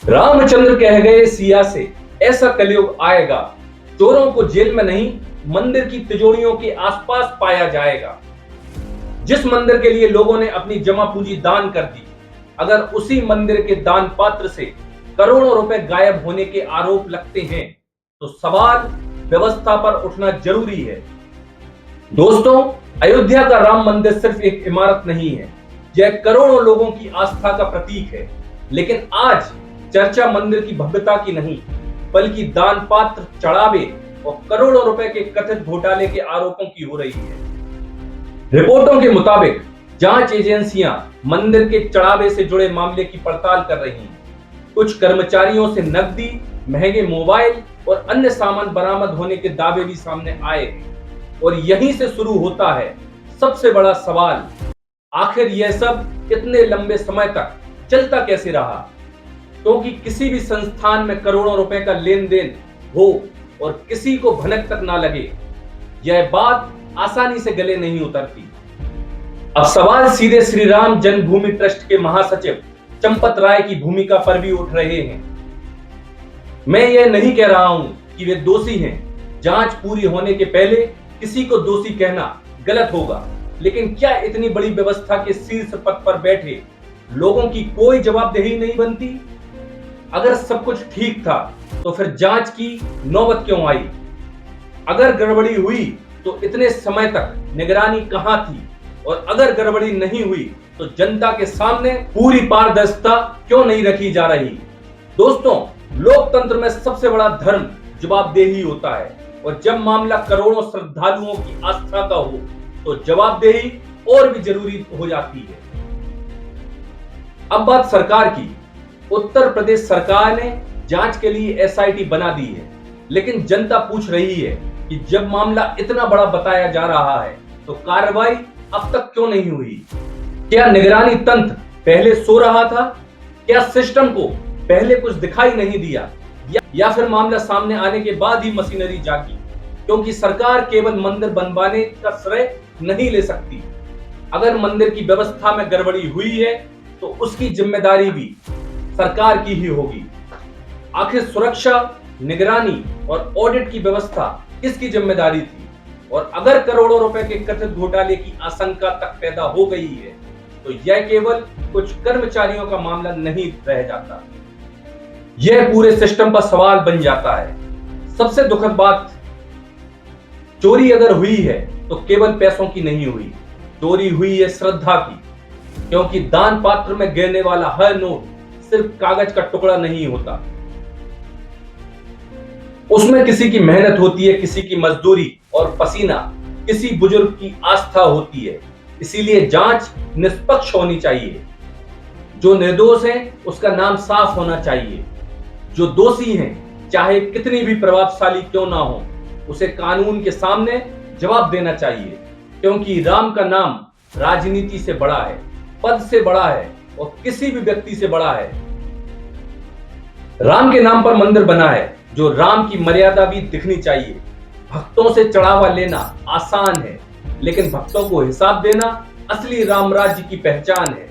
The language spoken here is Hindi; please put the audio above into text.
रामचंद्र कह गए सिया से, ऐसा कलयुग आएगा, चोरों को जेल में नहीं मंदिर की तिजोरियों के आसपास पाया जाएगा। जिस मंदिर के लिए लोगों ने अपनी जमा पूंजी दान कर दी, अगर उसी मंदिर के दान पात्र से करोड़ों रुपए गायब होने के आरोप लगते हैं तो सवाल व्यवस्था पर उठना जरूरी है। दोस्तों, अयोध्या का राम मंदिर सिर्फ एक इमारत नहीं है, यह करोड़ों लोगों की आस्था का प्रतीक है। लेकिन आज चर्चा मंदिर की भव्यता की नहीं, बल्कि दान पात्र, चढ़ावे और करोड़ों रुपए के कथित घोटाले के आरोपों की हो रही है। रिपोर्टों के मुताबिक जांच एजेंसियां मंदिर के चढ़ावे से जुड़े मामले की पड़ताल कर रही हैं। कुछ कर्मचारियों से नकदी, महंगे मोबाइल और अन्य सामान बरामद होने के दावे भी सामने आए हैं। और यहीं से शुरू होता है सबसे बड़ा सवाल, आखिर यह सब इतने लंबे समय तक चलता कैसे रहा? क्योंकि किसी भी संस्थान में करोड़ों रुपए का लेन देन हो और किसी को भनक तक ना लगे, यह बात आसानी से गले नहीं उतरती। अब सवाल सीधे श्री राम जन्मभूमि ट्रस्ट के महासचिव चंपत राय की भूमिका पर भी उठ रहे हैं। मैं यह नहीं कह रहा हूं कि वे दोषी हैं, जांच पूरी होने के पहले किसी को दोषी कहना गलत होगा, लेकिन क्या इतनी बड़ी व्यवस्था के शीर्ष पद पर बैठे लोगों की कोई जवाबदेही नहीं बनती? अगर सब कुछ ठीक था तो फिर जांच की नौबत क्यों आई? अगर गड़बड़ी हुई तो इतने समय तक निगरानी कहां थी? और अगर गड़बड़ी नहीं हुई तो जनता के सामने पूरी पारदर्शिता क्यों नहीं रखी जा रही? दोस्तों, लोकतंत्र में सबसे बड़ा धर्म जवाबदेही होता है, और जब मामला करोड़ों श्रद्धालुओं की आस्था का हो तो जवाबदेही और भी जरूरी हो जाती है। अब बात सरकार की। उत्तर प्रदेश सरकार ने जांच के लिए एसआईटी बना दी है, लेकिन जनता पूछ रही है कि जब मामला इतना बड़ा बताया जा रहा है तो कार्रवाई अब तक क्यों नहीं हुई? क्या निगरानी तंत्र पहले सो रहा था? क्या सिस्टम को पहले कुछ दिखाई नहीं दिया? या फिर मामला सामने आने के बाद ही मशीनरी जागी? क्योंकि सरकार केवल मंदिर बनवाने का श्रेय नहीं ले सकती। अगर मंदिर की व्यवस्था में गड़बड़ी हुई है तो उसकी जिम्मेदारी भी सरकार की ही होगी। आखिर सुरक्षा, निगरानी और ऑडिट की व्यवस्था किसकी जिम्मेदारी थी? और अगर करोड़ों रुपए के कथित घोटाले की आशंका तक पैदा हो गई है तो यह केवल कुछ कर्मचारियों का मामला नहीं रह जाता, यह पूरे सिस्टम पर सवाल बन जाता है। सबसे दुखद बात, चोरी अगर हुई है तो केवल पैसों की नहीं हुई, चोरी हुई है श्रद्धा की। क्योंकि दान पात्र में गिरने वाला हर नोट सिर्फ कागज का टुकड़ा नहीं होता, उसमें किसी की मेहनत होती है, किसी की मजदूरी और पसीना, किसी बुजुर्ग की आस्था होती है। इसीलिए जांच निष्पक्ष होनी चाहिए। जो निर्दोष है उसका नाम साफ होना चाहिए। जो दोषी हैं, चाहे कितनी भी प्रभावशाली क्यों ना हो, उसे कानून के सामने जवाब देना चाहिए। क्योंकि राम का नाम राजनीति से बड़ा है, पद से बड़ा है और किसी भी व्यक्ति से बड़ा है। राम के नाम पर मंदिर बना है, जो राम की मर्यादा भी दिखनी चाहिए। भक्तों से चढ़ावा लेना आसान है, लेकिन भक्तों को हिसाब देना असली राम राज्य की पहचान है।